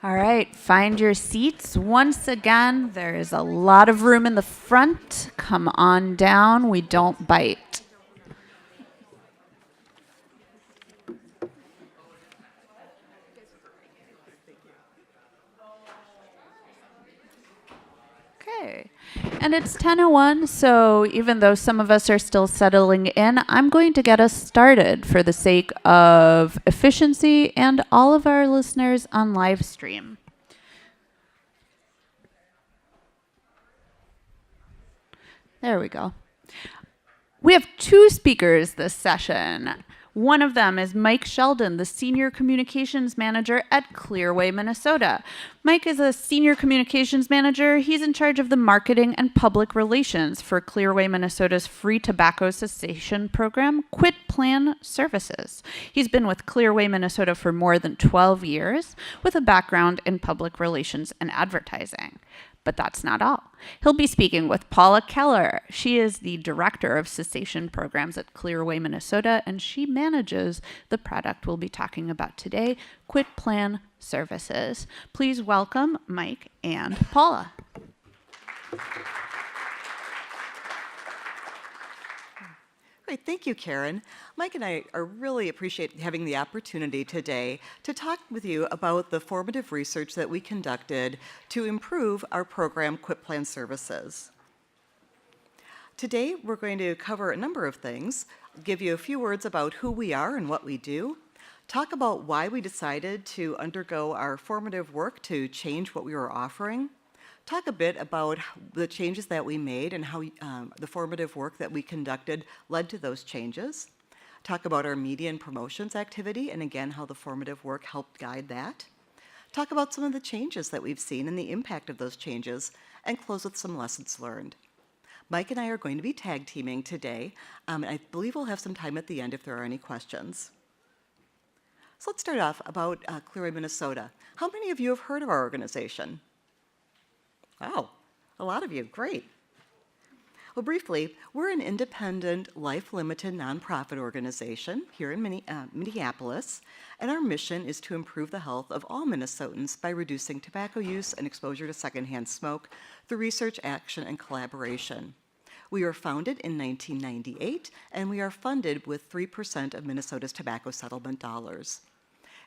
All right, find your seats. Once again, there is a lot of room in the front. Come on down. We don't bite. Okay. And it's 10:01, so even though some of us are still settling in, I'm going to get us started for the sake of efficiency and all of our listeners on live stream. There we go. We have two speakers this session. One of them is Mike Sheldon, the Senior Communications Manager at Clearway, Minnesota. Mike is a Senior Communications Manager. He's in charge of the marketing and public relations for Clearway, Minnesota's free tobacco cessation program, QUITPLAN Services. He's been with Clearway, Minnesota for more than 12 years with a background in public relations and advertising. But that's not all. He'll be speaking with Paula Keller. She is the Director of Cessation Programs at Clearway, Minnesota, and she manages the product we'll be talking about today, QUITPLAN Services. Please welcome Mike and Paula. Great, thank you, Karen. Mike and I really appreciate having the opportunity today to talk with you about the formative research that we conducted to improve our program QUITPLAN Services. Today, we're going to cover a number of things, give you a few words about who we are and what we do, talk about why we decided to undergo our formative work to change what we were offering, talk a bit about the changes that we made and how the formative work that we conducted led to those changes. Talk about our media and promotions activity and again how the formative work helped guide that. Talk about some of the changes that we've seen and the impact of those changes and close with some lessons learned. Mike and I are going to be tag teaming today. I believe we'll have some time at the end if there are any questions. So let's start off about Clearway, Minnesota. How many of you have heard of our organization? Wow, a lot of you, great. Well, briefly, we're an independent, life-limited nonprofit organization here in Minneapolis, and our mission is to improve the health of all Minnesotans by reducing tobacco use and exposure to secondhand smoke through research, action, and collaboration. We were founded in 1998, and we are funded with 3% of Minnesota's tobacco settlement dollars.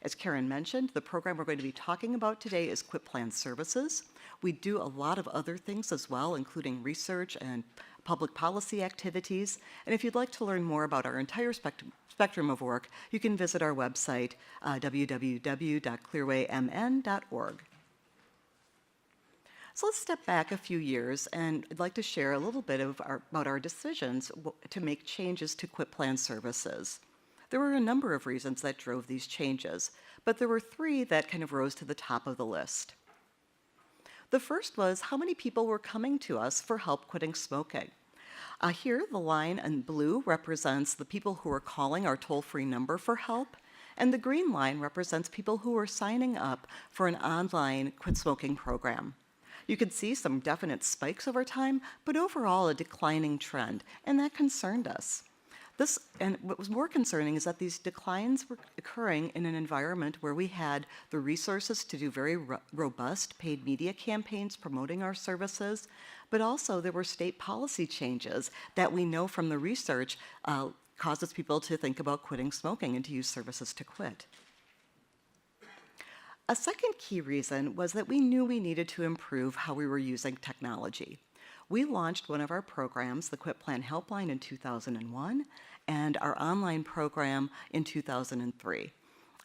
As Karen mentioned, the program we're going to be talking about today is QUITPLAN Services. We do a lot of other things as well, including research and public policy activities. And if you'd like to learn more about our entire spectrum of work, you can visit our website, www.clearwaymn.org. So let's step back a few years, and I'd like to share a little bit about our decisions to make changes to QUITPLAN Services. There were a number of reasons that drove these changes, but there were three that kind of rose to the top of the list. The first was how many people were coming to us for help quitting smoking. Here, the line in blue represents the people who are calling our toll-free number for help, and the green line represents people who are signing up for an online quit smoking program. You can see some definite spikes over time, but overall a declining trend, and that concerned us. And what was more concerning is that these declines were occurring in an environment where we had the resources to do very robust paid media campaigns promoting our services, but also there were state policy changes that we know from the research causes people to think about quitting smoking and to use services to quit. A second key reason was that we knew we needed to improve how we were using technology. We launched one of our programs, the QUITPLAN Helpline, in 2001, and our online program in 2003.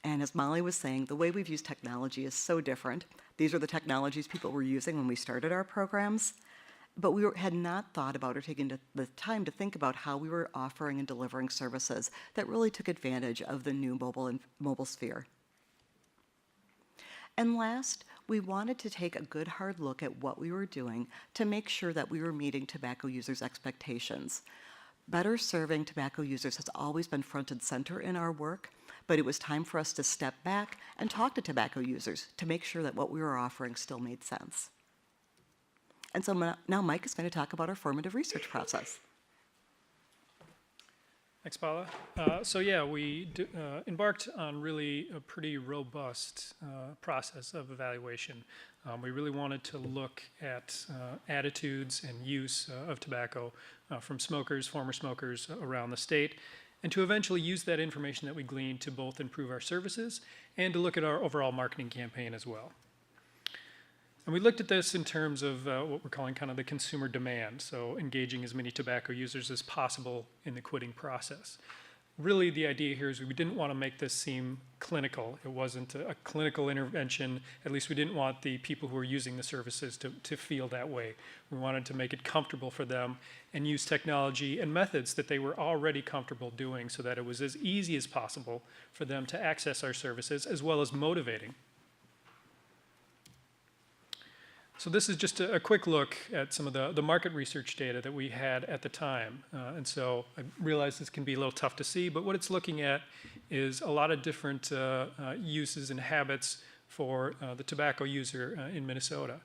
And as Molly was saying, the way we've used technology is so different. These are the technologies people were using when we started our programs, but we had not thought about or taken the time to think about how we were offering and delivering services that really took advantage of the new mobile sphere. And last, we wanted to take a good hard look at what we were doing to make sure that we were meeting tobacco users' expectations. Better serving tobacco users has always been front and center in our work, but it was time for us to step back and talk to tobacco users to make sure that what we were offering still made sense. And so now Mike is going to talk about our formative research process. Thanks, Paula. So yeah, we embarked on really a pretty robust process of evaluation. We really wanted to look at attitudes and use of tobacco from smokers, former smokers around the state, and to eventually use that information that we gleaned to both improve our services and to look at our overall marketing campaign as well. And we looked at this in terms of what we're calling kind of the consumer demand, so engaging as many tobacco users as possible in the quitting process. Really, the idea here is we didn't want to make this seem clinical. It wasn't a clinical intervention. At least we didn't want the people who were using the services to feel that way. We wanted to make it comfortable for them and use technology and methods that they were already comfortable doing so that it was as easy as possible for them to access our services as well as motivating. So this is just a quick look at some of the market research data that we had at the time. And so I realize this can be a little tough to see, but what it's looking at is a lot of different uses and habits for the tobacco user in Minnesota.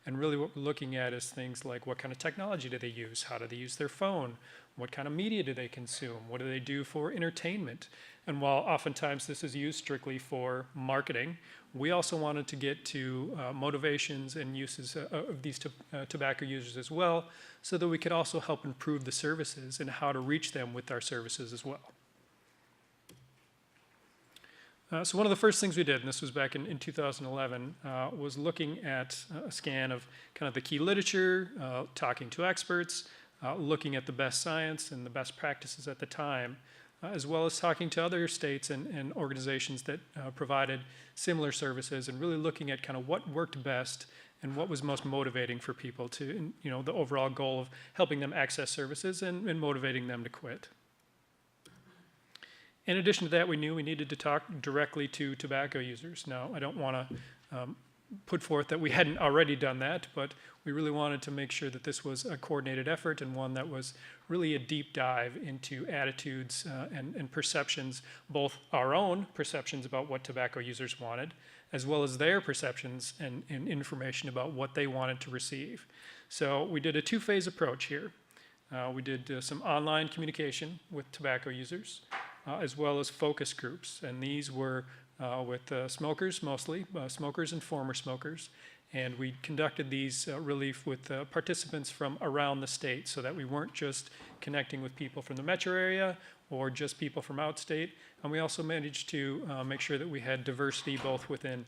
And really what we're looking at is things like what kind of technology do they use? How do they use their phone? What kind of media do they consume? What do they do for entertainment? And while oftentimes this is used strictly for marketing, we also wanted to get to motivations and uses of these tobacco users as well, so that we could also help improve the services and how to reach them with our services as well. So one of the first things we did, and this was back in 2011, was looking at a scan of kind of the key literature, talking to experts, looking at the best science and the best practices at the time, as well as talking to other states and organizations that provided similar services, and really looking at kind of what worked best and what was most motivating for people to, the overall goal of helping them access services and motivating them to quit. In addition to that, we knew we needed to talk directly to tobacco users. Now, I don't want to put forth that we hadn't already done that, but we really wanted to make sure that this was a coordinated effort and one that was really a deep dive into attitudes and perceptions, both our own perceptions about what tobacco users wanted, as well as their perceptions and information about what they wanted to receive. So we did a two-phase approach here. We did some online communication with tobacco users, as well as focus groups, and these were with smokers mostly, smokers and former smokers. And we conducted these really with participants from around the state, so that we weren't just connecting with people from the metro area or just people from outstate. And we also managed to make sure that we had diversity both within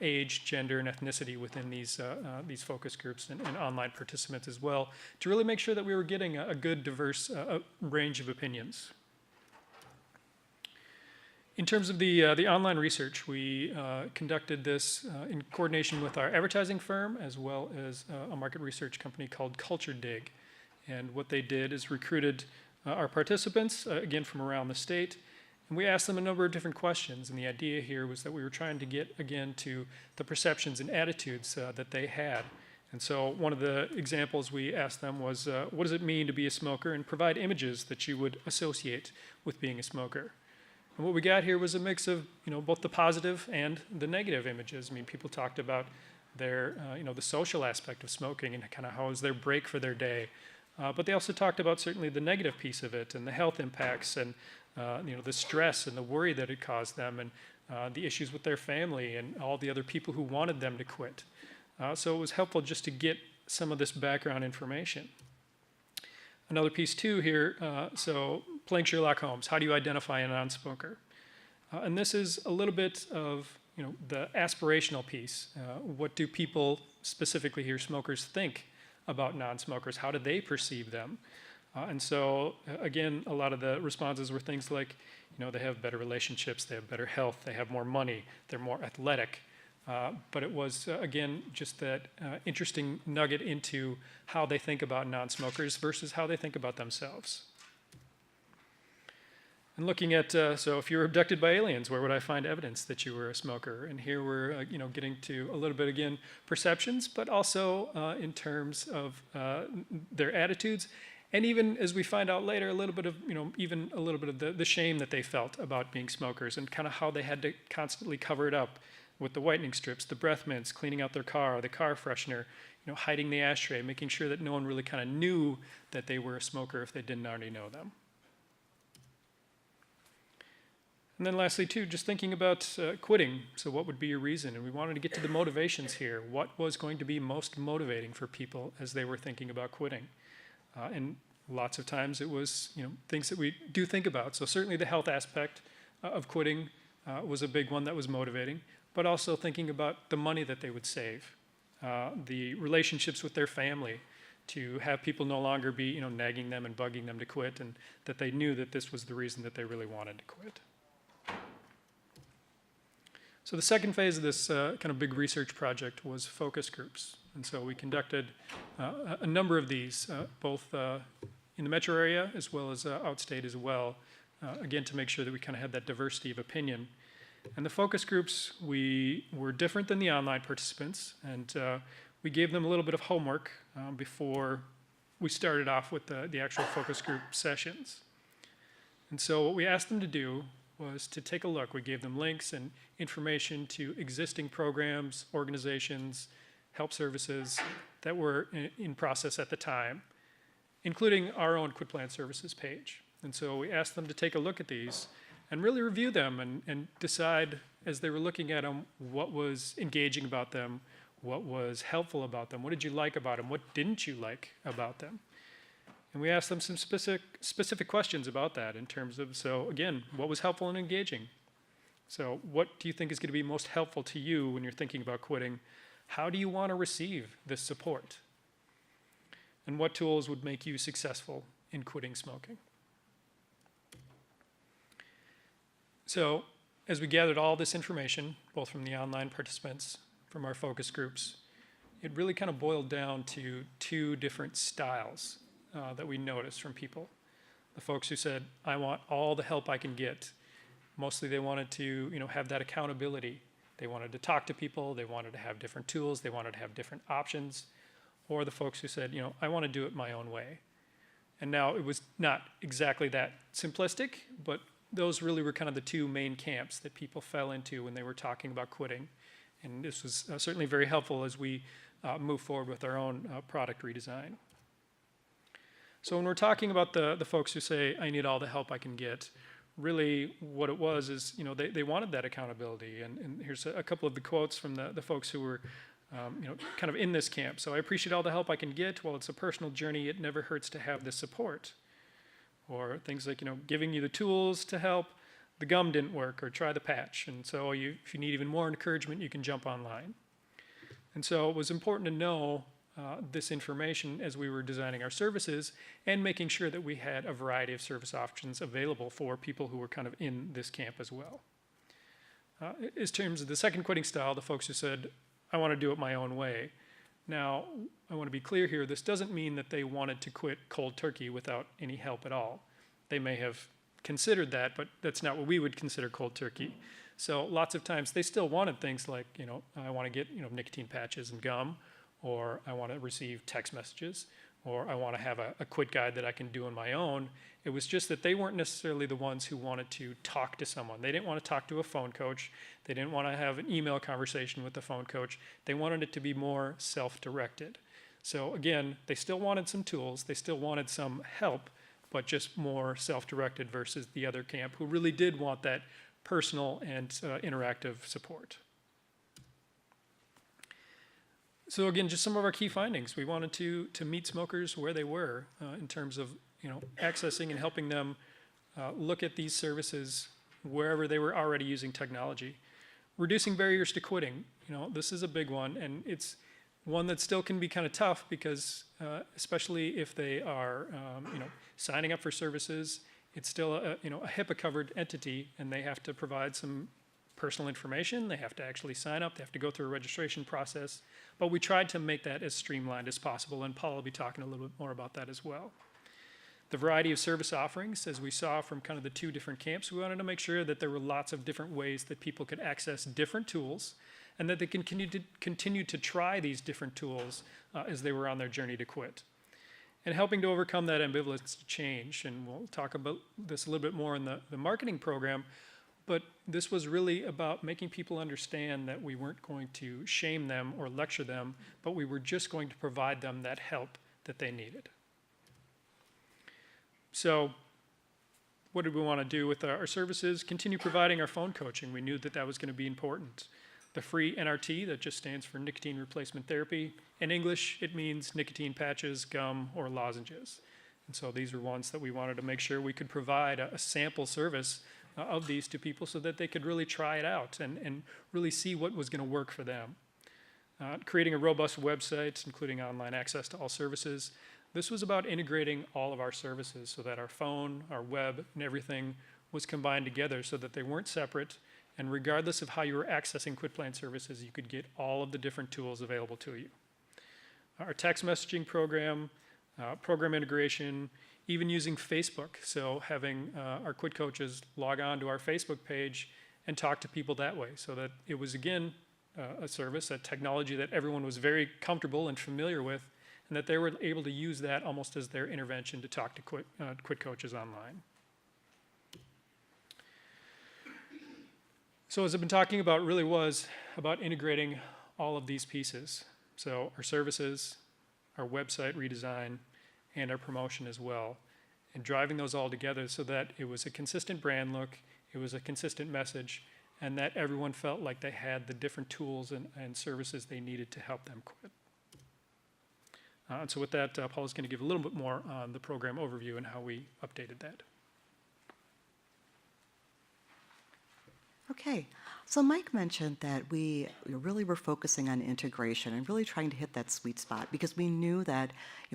age, gender, and ethnicity within these focus groups and online participants as well, to really make sure that we were getting a good diverse range of opinions. In terms of the online research, we conducted this in coordination with our advertising firm as well as a market research company called Culture Dig. And what they did is recruited our participants, again from around the state, and we asked them a number of different questions. And the idea here was that we were trying to get, again, to the perceptions and attitudes that they had. And so one of the examples we asked them was, what does it mean to be a smoker? And provide images that you would associate with being a smoker. And what we got here was a mix of, both the positive and the negative images. I mean, people talked about their, the social aspect of smoking and kind of how was their break for their day. But they also talked about certainly the negative piece of it and the health impacts and, the stress and the worry that it caused them and the issues with their family and all the other people who wanted them to quit. So it was helpful just to get some of this background information. Another piece too here, so playing Sherlock Holmes, how do you identify a non-smoker? And this is a little bit of the aspirational piece. What do people, specifically here smokers, think about non-smokers? How do they perceive them? And so again, a lot of the responses were things like, they have better relationships, they have better health, they have more money, they're more athletic. But it was, again, just that interesting nugget into how they think about non-smokers versus how they think about themselves. And looking at, so if you were abducted by aliens, where would I find evidence that you were a smoker? And here we're, getting to a little bit, again, perceptions, but also in terms of their attitudes. And even as we find out later, a little bit of, even a little bit of the shame that they felt about being smokers and kind of how they had to constantly cover it up with the whitening strips, the breath mints, cleaning out their car, the car freshener, hiding the ashtray, making sure that no one really kind of knew that they were a smoker if they didn't already know them. And then lastly, too, just thinking about quitting. So what would be your reason? And we wanted to get to the motivations here. What was going to be most motivating for people as they were thinking about quitting? And lots of times it was, things that we do think about. So certainly the health aspect of quitting was a big one that was motivating, but also thinking about the money that they would save, the relationships with their family, to have people no longer be, nagging them and bugging them to quit, and that they knew that this was the reason that they really wanted to quit. So the second phase of this kind of big research project was focus groups. And so we conducted a number of these, both in the metro area as well as outstate as well, again, to make sure that we kind of had that diversity of opinion. And the focus groups, we were different than the online participants, and we gave them a little bit of homework before we started off with the actual focus group sessions. And so what we asked them to do was to take a look. We gave them links and information to existing programs, organizations, help services that were in process at the time, including our own QUITPLAN services page. And so we asked them to take a look at these and really review them and decide, as they were looking at them, what was engaging about them, what was helpful about them, what did you like about them, what didn't you like about them. And we asked them some specific questions about that in terms of, so again, what was helpful and engaging? So what do you think is going to be most helpful to you when you're thinking about quitting? How do you want to receive this support? And what tools would make you successful in quitting smoking? So as we gathered all this information, both from the online participants, from our focus groups, it really kind of boiled down to two different styles that we noticed from people. The folks who said, I want all the help I can get. Mostly they wanted to, have that accountability. They wanted to talk to people, they wanted to have different tools, they wanted to have different options. Or the folks who said, I want to do it my own way. And now it was not exactly that simplistic, but those really were kind of the two main camps that people fell into when they were talking about quitting. And this was certainly very helpful as we move forward with our own product redesign. So when we're talking about the folks who say, I need all the help I can get, really what it was is, they wanted that accountability. And here's a couple of the quotes from the folks who were, kind of in this camp. So I appreciate all the help I can get. While it's a personal journey, it never hurts to have the support. Or things like, giving you the tools to help. The gum didn't work, or try the patch. And so if you need even more encouragement, you can jump online. And so it was important to know this information as we were designing our services and making sure that we had a variety of service options available for people who were kind of in this camp as well. In terms of the second quitting style, the folks who said, I want to do it my own way. Now, I want to be clear here, this doesn't mean that they wanted to quit cold turkey without any help at all. They may have considered that, but that's not what we would consider cold turkey. So lots of times they still wanted things like, I want to get, nicotine patches and gum, or I want to receive text messages, or I want to have a quit guide that I can do on my own. It was just that they weren't necessarily the ones who wanted to talk to someone. They didn't want to talk to a phone coach. They didn't want to have an email conversation with the phone coach. They wanted it to be more self-directed. So again, they still wanted some tools. They still wanted some help, but just more self-directed versus the other camp who really did want that personal and interactive support. So again, just some of our key findings. We wanted to meet smokers where they were in terms of accessing and helping them look at these services wherever they were already using technology. Reducing barriers to quitting. This is a big one, and it's one that still can be kind of tough because especially if they are signing up for services, it's still a HIPAA-covered entity, and they have to provide some personal information. They have to actually sign up. They have to go through a registration process. But we tried to make that as streamlined as possible, and Paula will be talking a little bit more about that as well. The variety of service offerings, as we saw from kind of the two different camps, we wanted to make sure that there were lots of different ways that people could access different tools and that they can continue to try these different tools as they were on their journey to quit. And helping to overcome that ambivalence to change, and we'll talk about this a little bit more in the marketing program, but this was really about making people understand that we weren't going to shame them or lecture them, but we were just going to provide them that help that they needed. So what did we want to do with our services? Continue providing our phone coaching. We knew that that was going to be important. The free NRT, that just stands for nicotine replacement therapy. In English, it means nicotine patches, gum, or lozenges. And so these were ones that we wanted to make sure we could provide a sample service of these to people so that they could really try it out and really see what was going to work for them. Creating a robust website, including online access to all services. This was about integrating all of our services so that our phone, our web, and everything was combined together so that they weren't separate. And regardless of how you were accessing QUITPLAN services, you could get all of the different tools available to you. Our text messaging program, program integration, even using Facebook. So having our QUIT coaches log on to our Facebook page and talk to people that way so that it was, again, a service, a technology that everyone was very comfortable and familiar with, and that they were able to use that almost as their intervention to talk to QUIT coaches online. So as I've been talking about, really was about integrating all of these pieces. So our services, our website redesign, and our promotion as well, and driving those all together so that it was a consistent brand look, it was a consistent message, and that everyone felt like they had the different tools and services they needed to help them quit. And so with that, Paula's going to give a little bit more on the program overview and how we updated that. Okay, so Mike mentioned that we really were focusing on integration and really trying to hit that sweet spot because we knew that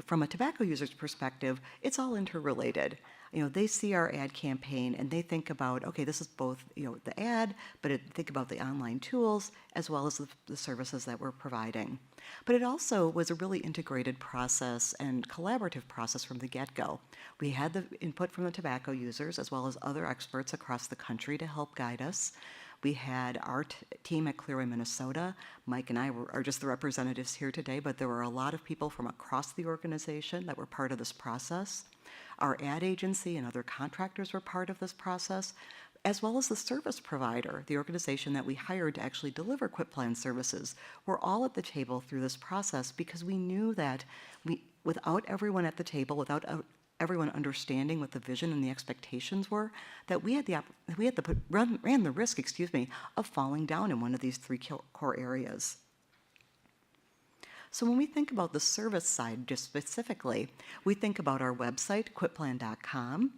from a tobacco user's perspective, it's all interrelated. They see our ad campaign and they think about, okay, this is both, the ad, but think about the online tools as well as the services that we're providing. But it also was a really integrated process and collaborative process from the get-go. We had the input from the tobacco users as well as other experts across the country to help guide us. We had our team at Clearway, Minnesota. Mike and I are just the representatives here today, but there were a lot of people from across the organization that were part of this process. Our ad agency and other contractors were part of this process, as well as the service provider, the organization that we hired to actually deliver QUITPLAN services. We're all at the table through this process because we knew that without everyone at the table, without everyone understanding what the vision and the expectations were, that ran the risk, of falling down in one of these three core areas. So when we think about the service side just specifically, we think about our website, QUITPLAN.com,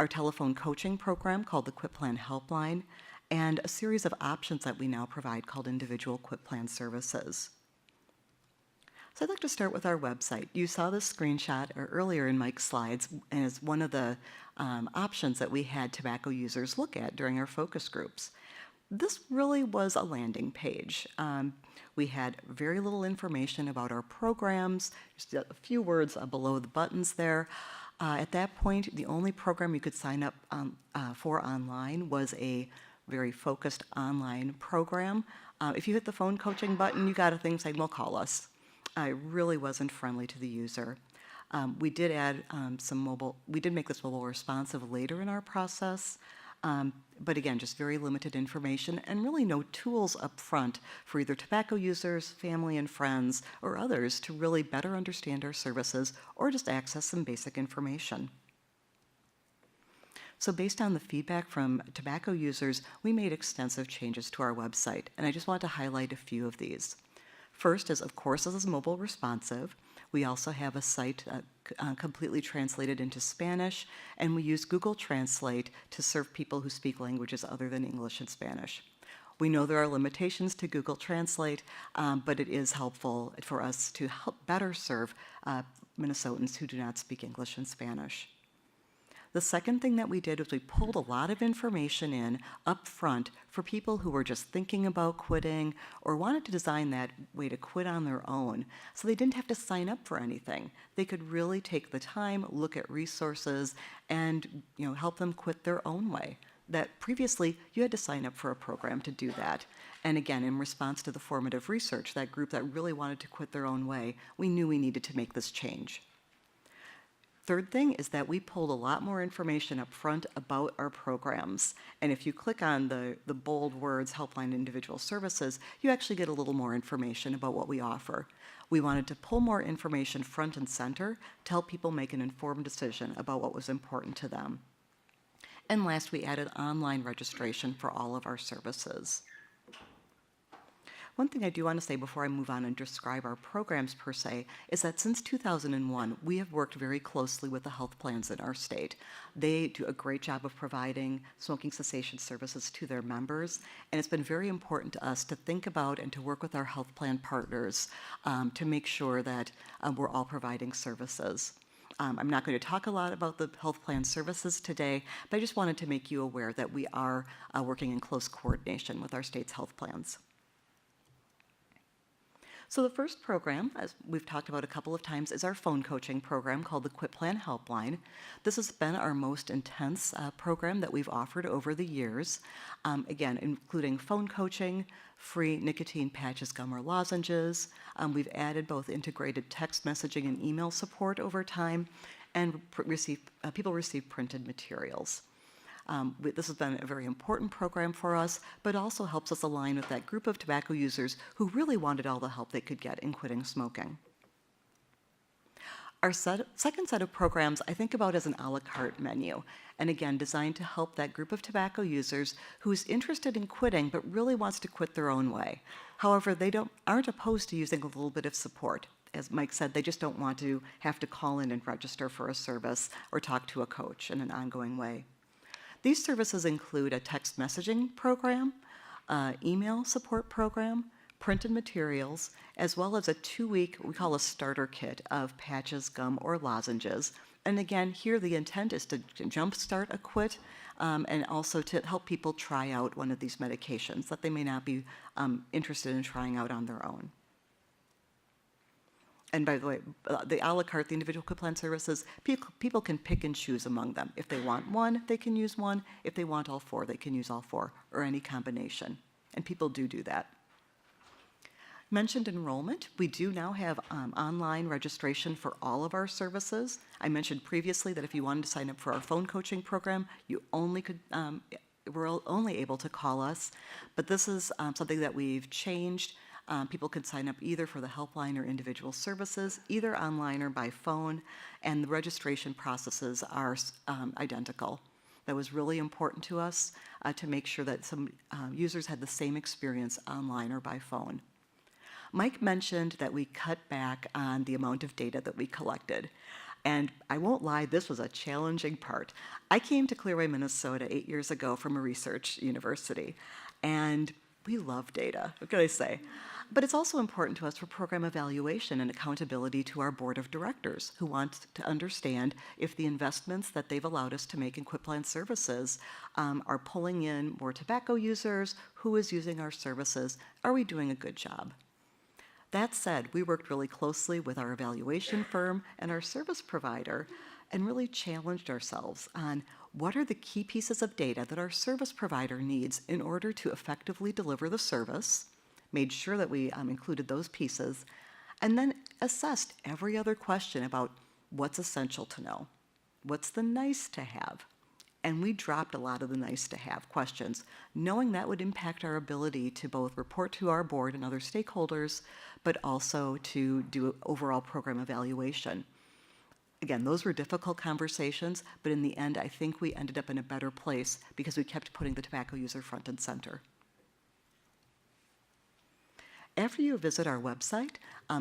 our telephone coaching program called the QUITPLAN Helpline, and a series of options that we now provide called individual QUITPLAN services. So I'd like to start with our website. You saw this screenshot earlier in Mike's slides as one of the options that we had tobacco users look at during our focus groups. This really was a landing page. We had very little information about our programs, just a few words below the buttons there. At that point, the only program you could sign up for online was a very focused online program. If you hit the phone coaching button, you got a thing saying, well, call us. It really wasn't friendly to the user. We did add we did make this mobile responsive later in our process. But again, just very limited information and really no tools up front for either tobacco users, family and friends, or others to really better understand our services or just access some basic information. So based on the feedback from tobacco users, we made extensive changes to our website, and I just want to highlight a few of these. First is, of course, this is mobile responsive. We also have a site completely translated into Spanish, and we use Google Translate to serve people who speak languages other than English and Spanish. We know there are limitations to Google Translate, but it is helpful for us to help better serve Minnesotans who do not speak English and Spanish. The second thing that we did was we pulled a lot of information in up front for people who were just thinking about quitting or wanted to design that way to quit on their own, so they didn't have to sign up for anything. They could really take the time, look at resources, and help them quit their own way. That previously you had to sign up for a program to do that. And again, in response to the formative research, that group that really wanted to quit their own way, we knew we needed to make this change. Third thing is that we pulled a lot more information up front about our programs. And if you click on the bold words, Helpline Individual Services, you actually get a little more information about what we offer. We wanted to pull more information front and center to help people make an informed decision about what was important to them. And last, we added online registration for all of our services. One thing I do want to say before I move on and describe our programs per se is that since 2001, we have worked very closely with the health plans in our state. They do a great job of providing smoking cessation services to their members, and it's been very important to us to think about and to work with our health plan partners to make sure that we're all providing services. I'm not going to talk a lot about the health plan services today, but I just wanted to make you aware that we are working in close coordination with our state's health plans. So the first program, as we've talked about a couple of times, is our phone coaching program called the QUITPLAN Helpline. This has been our most intense program that we've offered over the years, again, including phone coaching, free nicotine patches, gum, or lozenges. We've added both integrated text messaging and email support over time, and people receive printed materials. This has been a very important program for us, but also helps us align with that group of tobacco users who really wanted all the help they could get in quitting smoking. Our second set of programs I think about as an a la carte menu, and again, designed to help that group of tobacco users who is interested in quitting but really wants to quit their own way. However, they aren't opposed to using a little bit of support. As Mike said, they just don't want to have to call in and register for a service or talk to a coach in an ongoing way. These services include a text messaging program, email support program, printed materials, as well as a 2-week, we call a starter kit of patches, gum, or lozenges. And again, here the intent is to jumpstart a quit and also to help people try out one of these medications that they may not be interested in trying out on their own. And by the way, the a la carte, the individual QUITPLAN services, people can pick and choose among them. If they want one, they can use one. If they want all 4, they can use all 4, or any combination. And people do that. Mentioned enrollment. We do now have online registration for all of our services. I mentioned previously that if you wanted to sign up for our phone coaching program, you were only able to call us. But this is something that we've changed. People can sign up either for the helpline or individual services, either online or by phone, and the registration processes are identical. That was really important to us to make sure that some users had the same experience online or by phone. Mike mentioned that we cut back on the amount of data that we collected. And I won't lie, this was a challenging part. I came to Clearway, Minnesota 8 years ago from a research university, and we love data, what can I say? But it's also important to us for program evaluation and accountability to our board of directors who want to understand if the investments that they've allowed us to make in QUITPLAN services are pulling in more tobacco users, who is using our services, are we doing a good job? That said, we worked really closely with our evaluation firm and our service provider and really challenged ourselves on what are the key pieces of data that our service provider needs in order to effectively deliver the service, made sure that we included those pieces, and then assessed every other question about what's essential to know, what's the nice to have. And we dropped a lot of the nice to have questions, knowing that would impact our ability to both report to our board and other stakeholders, but also to do overall program evaluation. Again, those were difficult conversations, but in the end, I think we ended up in a better place because we kept putting the tobacco user front and center. After you visit our website,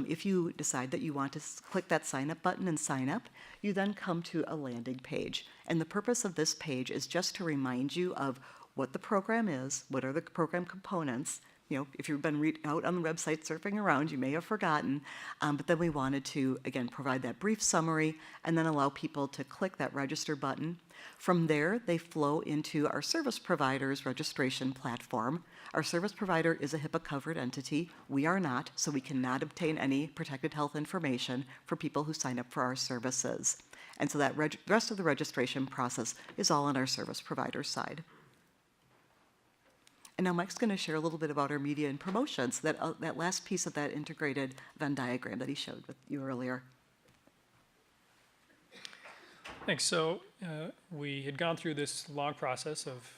if you decide that you want to click that sign up button and sign up, you then come to a landing page. And the purpose of this page is just to remind you of what the program is, what are the program components. You know, if you've been out on the website surfing around, you may have forgotten, but then we wanted to, again, provide that brief summary and then allow people to click that register button. From there, they flow into our service provider's registration platform. Our service provider is a HIPAA-covered entity. We are not, so we cannot obtain any protected health information for people who sign up for our services. And so that rest of the registration process is all on our service provider side. And now Mike's going to share a little bit about our media and promotions, that last piece of that integrated Venn diagram that he showed with you earlier. Thanks. So we had gone through this long process of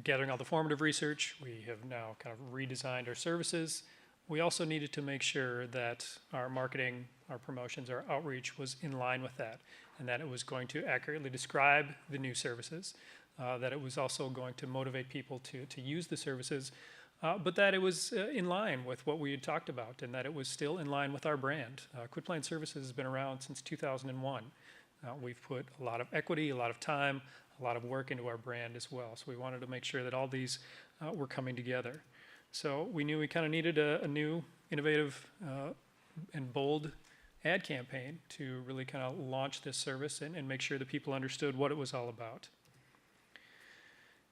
gathering all the formative research. We have now kind of redesigned our services. We also needed to make sure that our marketing, our promotions, our outreach was in line with that, and that it was going to accurately describe the new services, that it was also going to motivate people to use the services, but that it was in line with what we had talked about and that it was still in line with our brand. QUITPLAN Services has been around since 2001. We've put a lot of equity, a lot of time, a lot of work into our brand as well. So we wanted to make sure that all these were coming together. So we knew we kind of needed a new, innovative, and bold ad campaign to really kind of launch this service and make sure that people understood what it was all about.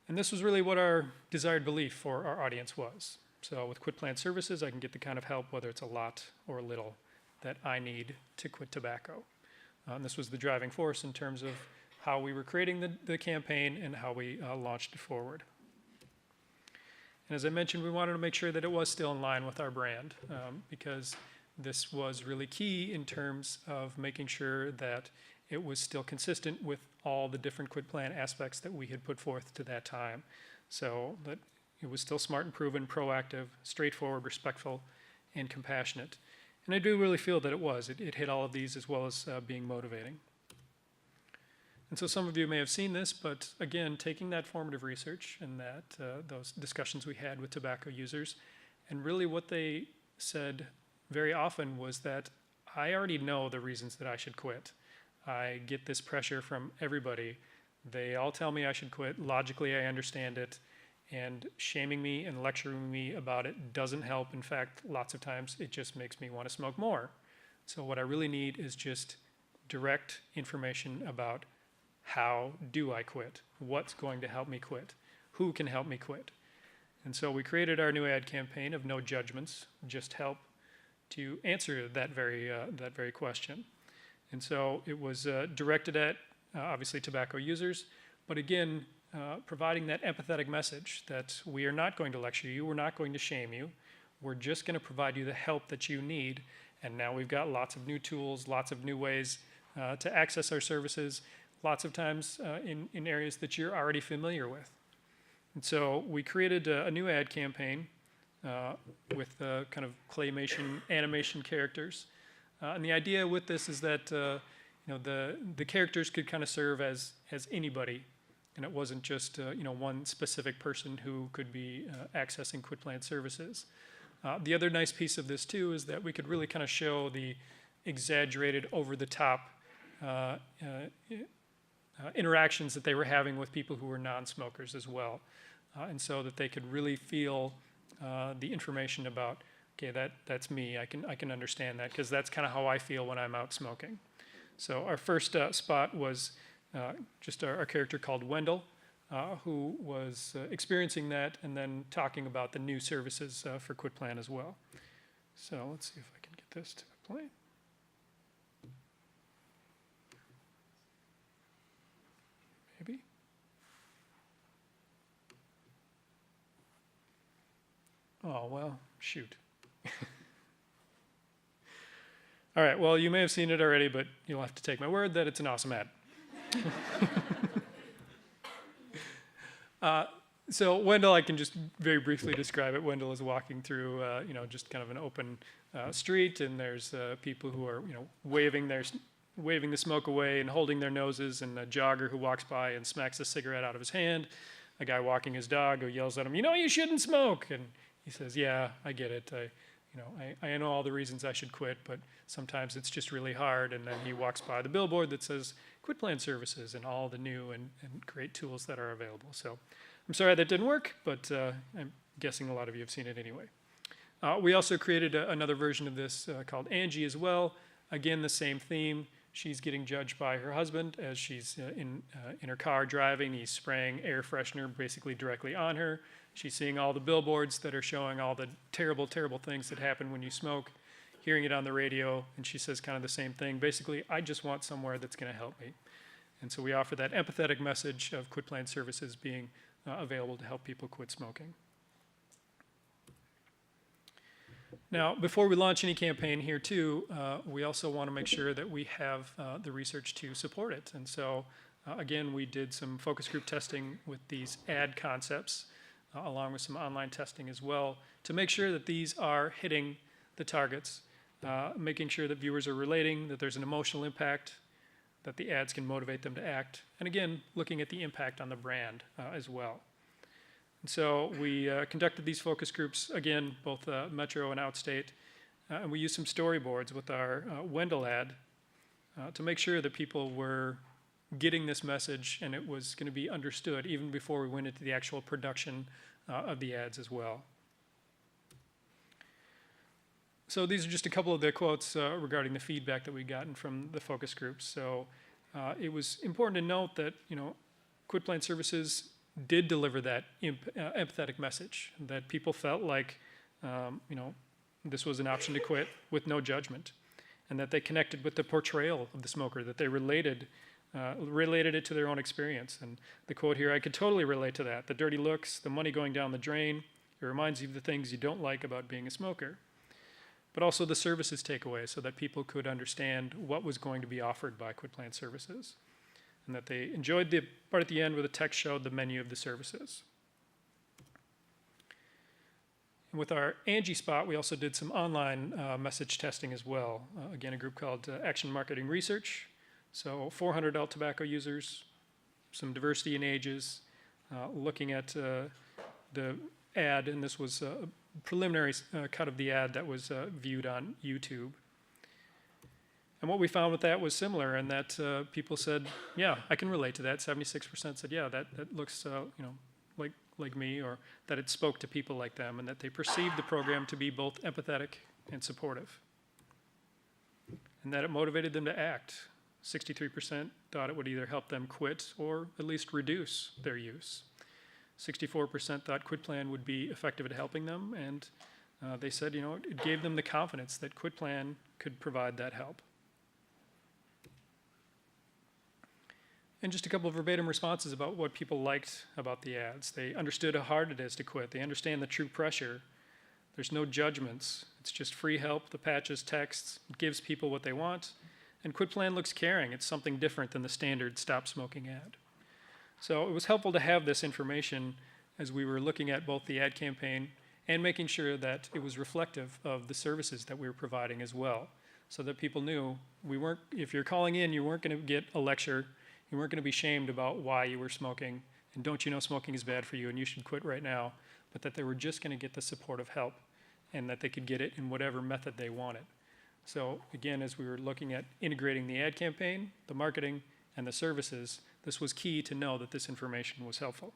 And this was really what our desired belief for our audience was. So with QUITPLAN Services, I can get the kind of help, whether it's a lot or a little, that I need to quit tobacco. And this was the driving force in terms of how we were creating the campaign and how we launched it forward. And as I mentioned, we wanted to make sure that it was still in line with our brand, because this was really key in terms of making sure that it was still consistent with all the different QUITPLAN aspects that we had put forth to that time. So that it was still smart and proven, proactive, straightforward, respectful, and compassionate. And I do really feel that it was. It hit all of these as well as being motivating. And so some of you may have seen this, but again, taking that formative research and that those discussions we had with tobacco users, and really what they said very often was that I already know the reasons that I should quit. I get this pressure from everybody. They all tell me I should quit. Logically, I understand it. And shaming me and lecturing me about it doesn't help. In fact, lots of times it just makes me want to smoke more. So what I really need is just direct information about how do I quit? What's going to help me quit? Who can help me quit? And so we created our new ad campaign of no judgments, just help, to answer that very question. And so it was directed at, obviously, tobacco users, but again, providing that empathetic message that we are not going to lecture you, we're not going to shame you, we're just going to provide you the help that you need. And now we've got lots of new tools, lots of new ways to access our services, lots of times in areas that you're already familiar with. And so we created a new ad campaign with kind of claymation animation characters. And the idea with this is that the characters could kind of serve as anybody, and it wasn't just one specific person who could be accessing QUITPLAN services. The other nice piece of this too is that we could really kind of show the exaggerated, over-the-top interactions that they were having with people who were non-smokers as well, and so that they could really feel the information about, okay, that's me. I can understand that because that's kind of how I feel when I'm out smoking. So our first spot was just our character called Wendall, who was experiencing that and then talking about the new services for QUITPLAN as well. So let's see if I can get this to play. Maybe. Oh, well, shoot. All right, well, you may have seen it already, but you'll have to take my word that it's an awesome ad. So Wendall, I can just very briefly describe it. Wendall is walking through, just kind of an open street, and there's people who are, waving the smoke away and holding their noses, and a jogger who walks by and smacks a cigarette out of his hand. A guy walking his dog who yells at him, you shouldn't smoke. And he says, yeah, I get it. I know all the reasons I should quit, but sometimes it's just really hard. And then he walks by the billboard that says QUITPLAN services and all the new and great tools that are available. So I'm sorry that didn't work, but I'm guessing a lot of you have seen it anyway. We also created another version of this called Angie as well. Again, the same theme. She's getting judged by her husband as she's in her car driving. He's spraying air freshener basically directly on her. She's seeing all the billboards that are showing all the terrible, terrible things that happen when you smoke, hearing it on the radio, and she says kind of the same thing. Basically, I just want somewhere that's going to help me. And so we offer that empathetic message of QUITPLAN services being available to help people quit smoking. Now, before we launch any campaign here too, we also want to make sure that we have the research to support it. And so, again, we did some focus group testing with these ad concepts, along with some online testing as well, to make sure that these are hitting the targets, making sure that viewers are relating, that there's an emotional impact, that the ads can motivate them to act. And again, looking at the impact on the brand as well. And so we conducted these focus groups, again, both metro and outstate, and we used some storyboards with our Wendall ad to make sure that people were getting this message and it was going to be understood even before we went into the actual production of the ads as well. So these are just a couple of the quotes regarding the feedback that we've gotten from the focus groups. So it was important to note that, QUITPLAN services did deliver that empathetic message, that people felt like, this was an option to quit with no judgment, and that they connected with the portrayal of the smoker, that they related it to their own experience. And the quote here, I could totally relate to that. The dirty looks, the money going down the drain, it reminds you of the things you don't like about being a smoker. But also the services takeaway, so that people could understand what was going to be offered by QUITPLAN services, and that they enjoyed the part at the end where the text showed the menu of the services. And with our Angie spot, we also did some online message testing as well. Again, a group called Action Marketing Research. So 400 adult tobacco users, some diversity in ages, looking at the ad, and this was a preliminary cut of the ad that was viewed on YouTube. And what we found with that was similar, in that people said, yeah, I can relate to that. 76% said, yeah, that looks like me, or that it spoke to people like them, and that they perceived the program to be both empathetic and supportive, and that it motivated them to act. 63% thought it would either help them quit or at least reduce their use. 64% thought QUITPLAN would be effective at helping them, and they said, it gave them the confidence that QUITPLAN could provide that help. And just a couple of verbatim responses about what people liked about the ads. They understood how hard it is to quit. They understand the true pressure. There's no judgments. It's just free help, the patches, texts. It gives people what they want. And QUITPLAN looks caring. It's something different than the standard stop smoking ad. So it was helpful to have this information as we were looking at both the ad campaign and making sure that it was reflective of the services that we were providing as well, so that people knew if you're calling in, you weren't going to get a lecture. You weren't going to be shamed about why you were smoking, and don't you know smoking is bad for you and you should quit right now, but that they were just going to get the supportive help, and that they could get it in whatever method they wanted. So again, as we were looking at integrating the ad campaign, the marketing, and the services, this was key to know that this information was helpful.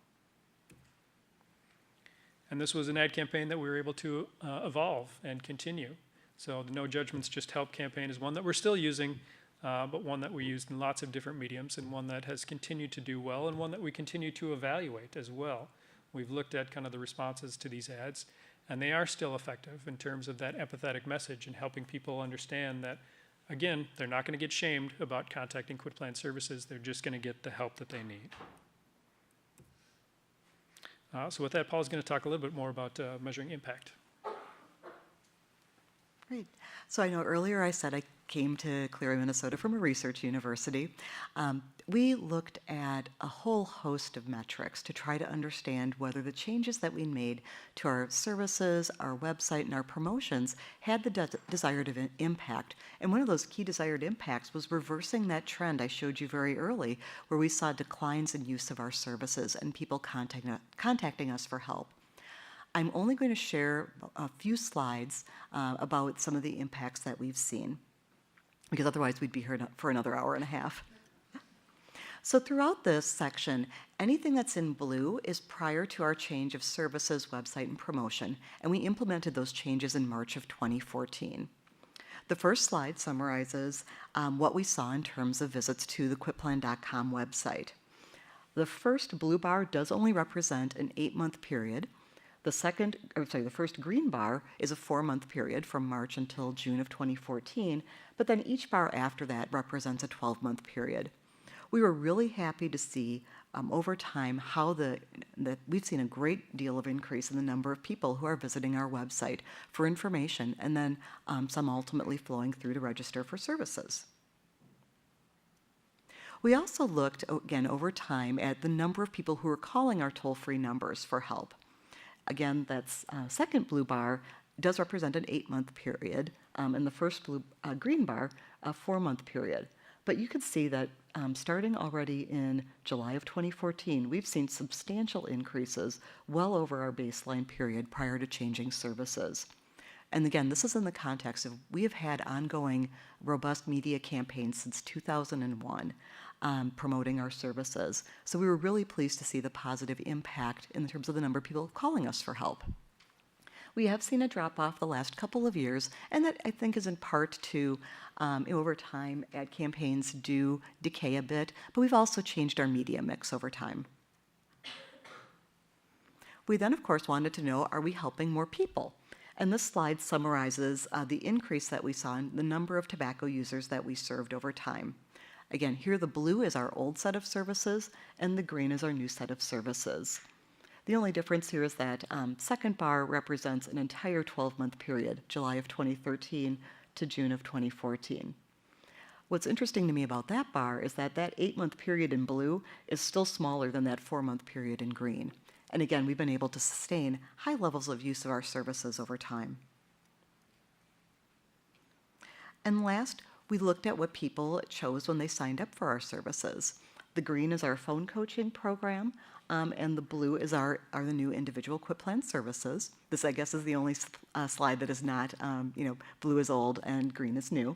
And this was an ad campaign that we were able to evolve and continue. So the No Judgments Just Help campaign is one that we're still using, but one that we used in lots of different mediums, and one that has continued to do well, and one that we continue to evaluate as well. We've looked at kind of the responses to these ads, and they are still effective in terms of that empathetic message and helping people understand that, again, they're not going to get shamed about contacting QUITPLAN services. They're just going to get the help that they need. So with that, Paula's going to talk a little bit more about measuring impact. Great. So I know earlier I said I came to Clearway, Minnesota from a research university. We looked at a whole host of metrics to try to understand whether the changes that we made to our services, our website, and our promotions had the desired impact. And one of those key desired impacts was reversing that trend I showed you very early, where we saw declines in use of our services and people contacting us for help. I'm only going to share a few slides about some of the impacts that we've seen, because otherwise we'd be here for another hour and a half. So throughout this section, anything that's in blue is prior to our change of services, website, and promotion, and we implemented those changes in March of 2014. The first slide summarizes what we saw in terms of visits to the QUITPLAN.com website. The first blue bar does only represent an 8-month period. The first green bar is a 4-month period from March until June of 2014, but then each bar after that represents a 12-month period. We were really happy to see over time how that we've seen a great deal of increase in the number of people who are visiting our website for information, and then some ultimately flowing through to register for services. We also looked, again, over time at the number of people who are calling our toll-free numbers for help. Again, that's second blue bar does represent an 8-month period, and the first green bar, a 4-month period. But you can see that starting already in July of 2014, we've seen substantial increases well over our baseline period prior to changing services. And again, this is in the context of we have had ongoing robust media campaigns since 2001 promoting our services. So we were really pleased to see the positive impact in terms of the number of people calling us for help. We have seen a drop off the last couple of years, and that I think is in part to over time ad campaigns do decay a bit, but we've also changed our media mix over time. We then, of course, wanted to know, are we helping more people? And this slide summarizes the increase that we saw in the number of tobacco users that we served over time. Again, here the blue is our old set of services, and the green is our new set of services. The only difference here is that second bar represents an entire 12-month period, July of 2013 to June of 2014. What's interesting to me about that bar is that that 8-month period in blue is still smaller than that 4-month period in green. And again, we've been able to sustain high levels of use of our services over time. And last, we looked at what people chose when they signed up for our services. The green is our phone coaching program, and the blue is the new individual QUITPLAN services. This, I guess, is the only slide that is not, blue is old and green is new.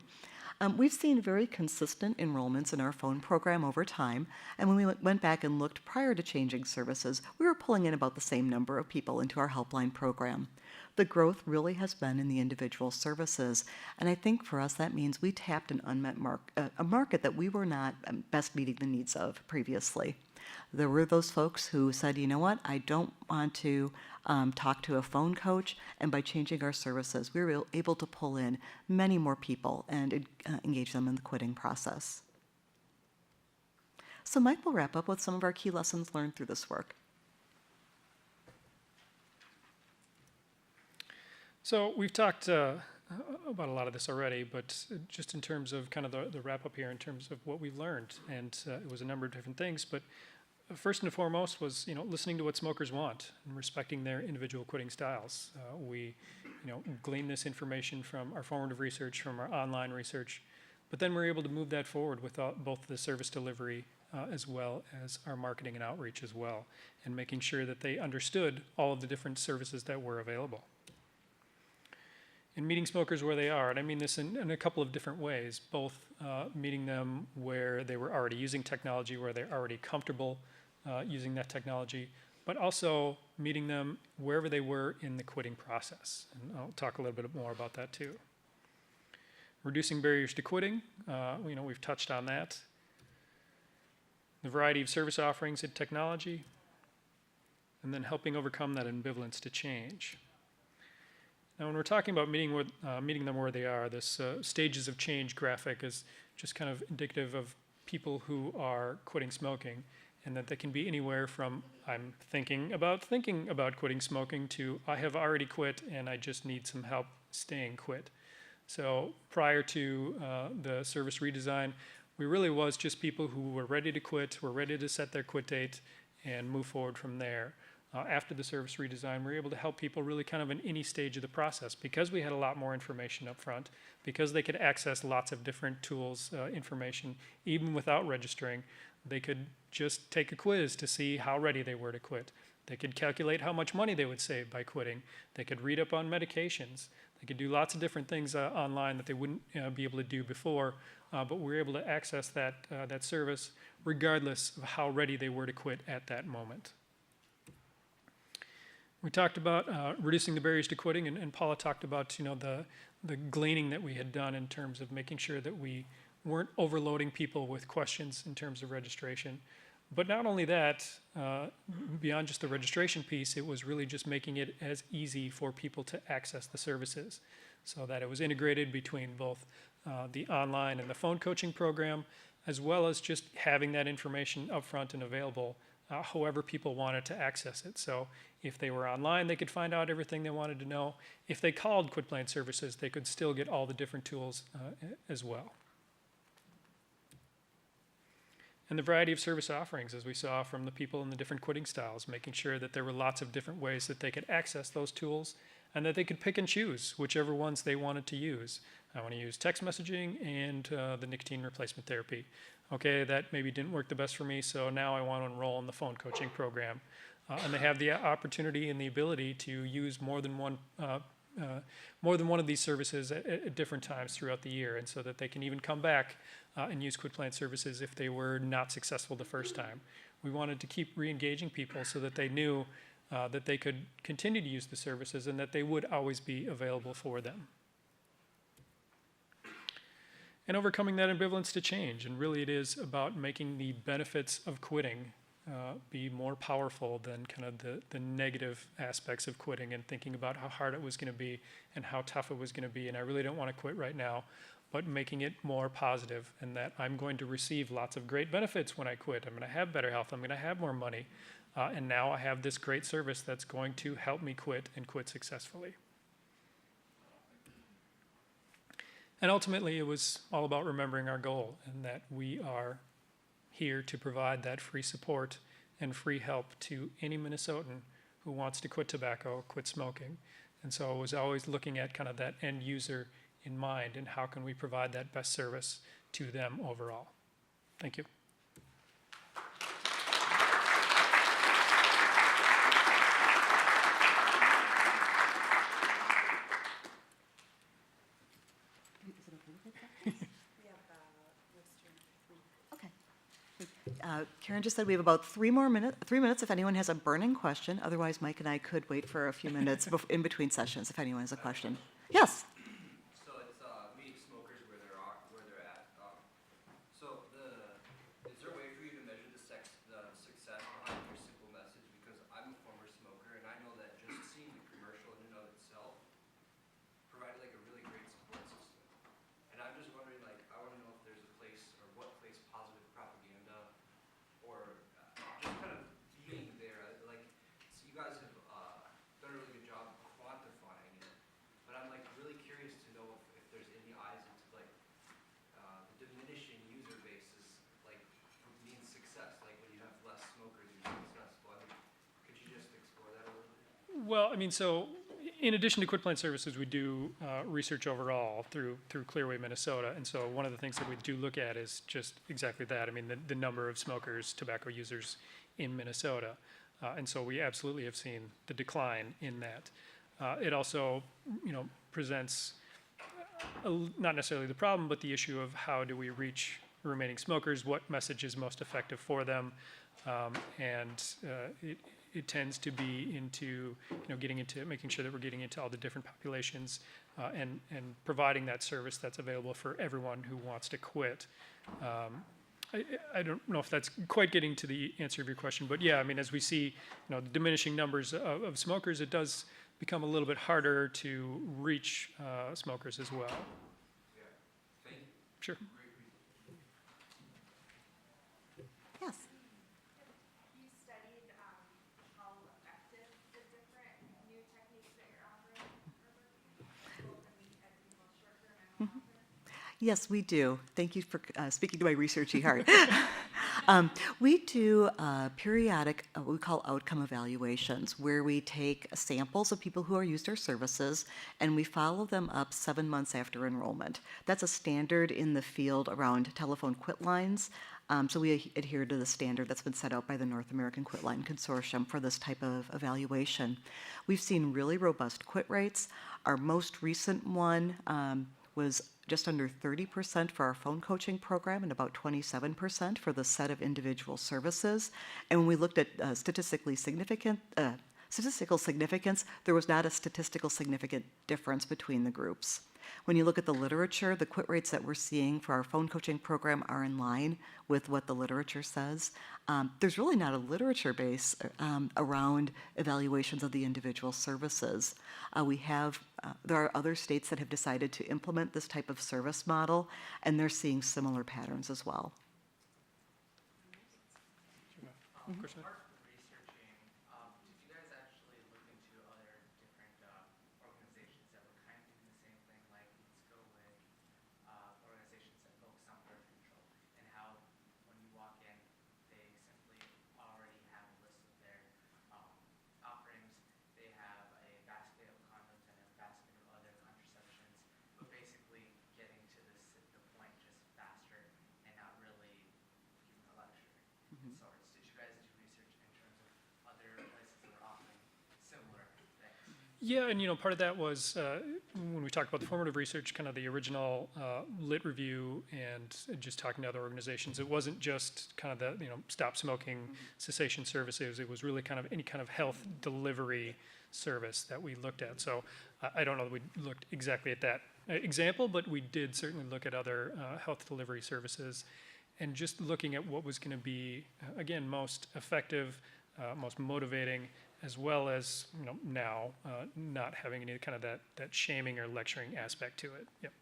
We've seen very consistent enrollments in our phone program over time, and when we went back and looked prior to changing services, we were pulling in about the same number of people into our helpline program. The growth really has been in the individual services, and I think for us that means we tapped an unmet a market that we were not best meeting the needs of previously. There were those folks who said, you know what, I don't want to talk to a phone coach, and by changing our services, we were able to pull in many more people and engage them in the quitting process. So Mike will wrap up with some of our key lessons learned through this work. So we've talked about a lot of this already, but just in terms of kind of the wrap up here in terms of what we learned, and it was a number of different things, but first and foremost was listening to what smokers want and respecting their individual quitting styles. We gleaned this information from our formative research, from our online research, but then we're able to move that forward with both the service delivery as well as our marketing and outreach as well, and making sure that they understood all of the different services that were available. In meeting smokers where they are, and I mean this in a couple of different ways, both meeting them where they were already using technology, where they're already comfortable using that technology, but also meeting them wherever they were in the quitting process. And I'll talk a little bit more about that too. Reducing barriers to quitting, we've touched on that. The variety of service offerings and technology, and then helping overcome that ambivalence to change. Now, when we're talking about meeting them where they are, this stages of change graphic is just kind of indicative of people who are quitting smoking, and that they can be anywhere from I'm thinking about quitting smoking to I have already quit and I just need some help staying quit. So prior to the service redesign, we really was just people who were ready to quit, were ready to set their quit date and move forward from there. After the service redesign, we were able to help people really kind of in any stage of the process because we had a lot more information up front, because they could access lots of different tools, information, even without registering. They could just take a quiz to see how ready they were to quit. They could calculate how much money they would save by quitting. They could read up on medications. They could do lots of different things online that they wouldn't be able to do before, but we were able to access that service regardless of how ready they were to quit at that moment. We talked about reducing the barriers to quitting, and Paula talked about the gleaning that we had done in terms of making sure that we weren't overloading people with questions in terms of registration. But not only that, beyond just the registration piece, it was really just making it as easy for people to access the services, so that it was integrated between both the online and the phone coaching program, as well as just having that information upfront and available however people wanted to access it. So if they were online, they could find out everything they wanted to know. If they called QUITPLAN services, they could still get all the different tools as well. And the variety of service offerings, as we saw from the people in the different quitting styles, making sure that there were lots of different ways that they could access those tools and that they could pick and choose whichever ones they wanted to use. I want to use text messaging and the nicotine replacement therapy. Okay, that maybe didn't work the best for me, so now I want to enroll in the phone coaching program. And they have the opportunity and the ability to use more than one of these services at different times throughout the year, and so that they can even come back and use QUITPLAN services if they were not successful the first time. We wanted to keep re-engaging people so that they knew that they could continue to use the services and that they would always be available for them. And overcoming that ambivalence to change, and really it is about making the benefits of quitting be more powerful than kind of the negative aspects of quitting, and thinking about how hard it was going to be and how tough it was going to be, and I really don't want to quit right now, but making it more positive, and that I'm going to receive lots of great benefits when I quit. I'm going to have better health, I'm going to have more money, and now I have this great service that's going to help me quit and quit successfully. And ultimately, it was all about remembering our goal, and that we are here to provide that free support and free help to any Minnesotan who wants to quit tobacco, quit smoking. And so I was always looking at kind of that end user in mind, and how can we provide that best service to them overall. Thank you. Karen just said we have about 3 minutes if anyone has a burning question. Otherwise, Mike and I could wait for a few minutes in between sessions if anyone has a question. Yes. So it's meeting smokers where they're at. Is there a way for you to measure the success behind your simple message? Because I'm a former smoker, and I know that just seeing the commercial in and of itself provided like a really great support system. And I'm just wondering, like, I want to know if there's a place, or what place, positive propaganda, or just kind of being there. Like, so you guys have done a really good job quantifying it, but I'm like really curious to know if there's any eyes into like the diminishing user bases, like means success. Like when you have less smokers, you're successful. I mean, could you just explore that a little bit? Well, I mean, so in addition to QUITPLAN services, we do research overall through Clearway, Minnesota. And so one of the things that we do look at is just exactly that. I mean, the number of smokers, tobacco users in Minnesota. And so we absolutely have seen the decline in that. It also, presents not necessarily the problem, but the issue of how do we reach remaining smokers, what message is most effective for them, it tends to be into, getting into making sure that we're getting into all the different populations and providing that service that's available for everyone who wants to quit. I don't know if that's quite getting to the answer of your question, but yeah, I mean, as we see, the diminishing numbers of smokers, it does become a little bit harder to reach smokers as well. Yeah. Thank you. Sure. Yes. You studied how effective the different new techniques that you're offering are working, both in both short-term and long-term? Yes, we do. Thank you for speaking to my researchy heart. We do periodic, what we call outcome evaluations, where we take samples of people who are used our services and we follow them up 7 months after enrollment. That's a standard in the field around telephone quit lines. So we adhere to the standard that's been set out by the North American Quit Line Consortium for this type of evaluation. We've seen really robust quit rates. Our most recent one was just under 30% for our phone coaching program and about 27% for the set of individual services. And when we looked at statistical significance, there was not a statistical significant difference between the groups. When you look at the literature, the quit rates that we're seeing for our phone coaching program are in line with what the literature says. There's really not a literature base around evaluations of the individual services. There are other states that have decided to implement this type of service model, and they're seeing similar patterns as well. Question? Apart from researching, did you guys actually look into other different organizations that were kind of doing the same thing? Like, let's go with organizations that focus on birth control, and how when you walk in, they simply already have a list of their offerings. They have a basket of condoms and a basket of other contraceptions, but basically Yeah, and part of that was when we talked about the formative research, kind of the original lit review, and just talking to other organizations. It wasn't just kind of the stop smoking cessation services. It was really kind of any kind of health delivery service that we looked at. So I don't know that we looked exactly at that example, but we did certainly look at other health delivery services, and just looking at what was going to be again most effective, most motivating, as well as now not having any kind of that shaming or lecturing aspect to it. Yep.